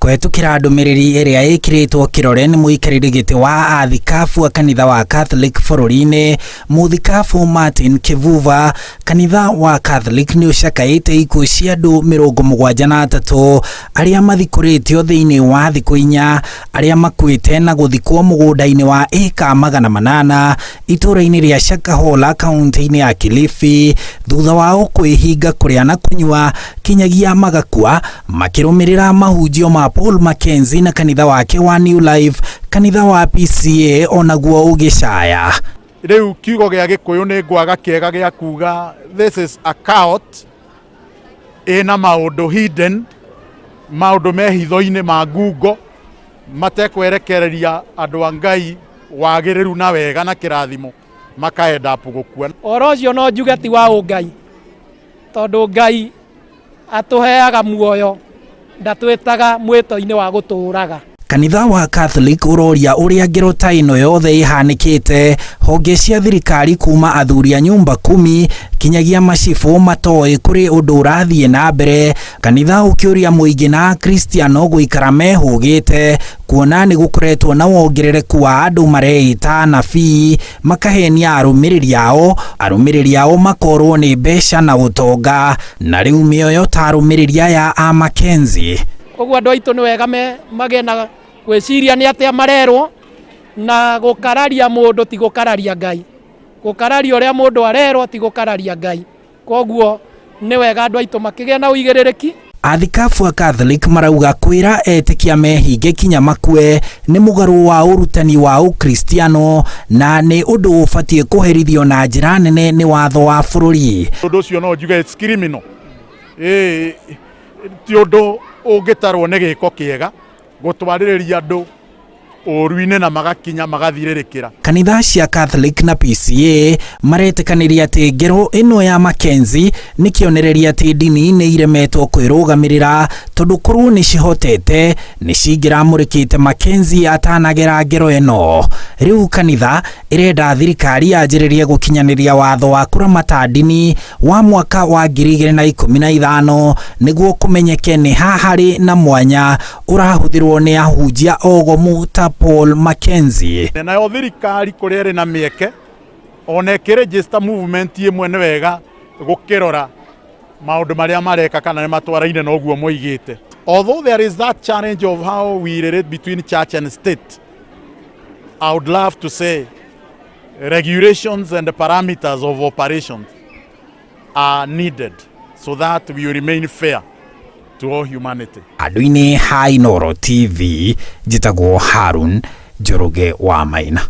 kwetukira ndumiriri iria ikiritwo kirore ni muikariri giti wa athikabu a kanitha wa Catholic bururi-ini muthikabu Martin Kivuva. Kanitha wa Catholic ni ucakaite ikuũ cia andu 73 aria mathikuritio thiini wa thiku 4 aria makuite na guthikwo mugunda-ini wa eka 800 itura-ini ria Shakahola kaunti-ini ya Kilifi thutha wao kwihinga kuria na kunyua kinyagia magakua makirumirira mahunjio ma Paul Mackenzie na kanitha wake wa New Life, kanitha wa PCEA onaguo ugicaya. Riu kiugo gia Gikuyu ni ngwaga kiega gia kuga this is a cult ina maundu hidden, maundu me hitho-ini ma ngungo matekwerekereria andu a Ngai wagiriru na wega na kirathimo makaenda gukua. Oro cio no njuge ti wa Ngai tondu Ngai atuheaga muoyo ndatwitaga mwito-ini wa guturaga. Kanitha wa Catholic uroria uria ngero ta ino yothe ihanĩkĩte honge cia thirikari kuma athuri a nyumba 10 kinyagia macibu matoi kuri undu urathie na mbere. Kanitha ukiuria muingi na Kristiano guikara mehugite kuona ni gukoretwo na wongerereku wa andu mareita nabii makahenia arumiriri ao makorwo ni mbeca na utonga na riu mioyo ta arumiriri aya a Mackenzie. Koguo andu aitu ni wega magena gwiciria ni atia marerwo na gukararia mundu ti gukararia Ngai, gukararia uria mundu arerwo ti gukararia Ngai. Koguo ni wega andu aitu makigea na uigiririki. Athikabu a Catholic marauga kwira etikia mehinge kinya makue ni mugaru wa urutani wa ukristiano na ni undu ubatie kuherithio na njira nene ni watho wa bururi. Undu ucio no njuge it's criminal. Ti undu ungitarwo ni giko kiega gutwaririria andu uruine na magakinya magathirĩrĩkĩra. Kanitha cia Catholic na PCEA maretikaniria ati ngero ino ya Mackenzie ni kionereria ati ndini ni iremetwo kwirugamirira tondu korwo ni cihotete ni cingiramurikite Mackenzie atanagera ngero ino. Riu kanitha irenda thirikari yanjiririe gukinyaniria watho wa kuramata ndini wa mwaka wa 2015 niguo kumenyeke ni hahari na mwanya urahuthirwo ni ahunjia ogomu ta Paul Mackenzie. Nayo thirikari kuria ri na mieke ona ikiregister movement imwe ni wega gukirora maundu maria mareka kana ni matwaraine na oguo moigite. Although there is that challenge of how we relate between church and state, I would love to say regulations and the parameters of operations are needed so that we remain fair to all humanity. Aduine Hainoro TV, jitagwo Harun Njoroge wa Maina.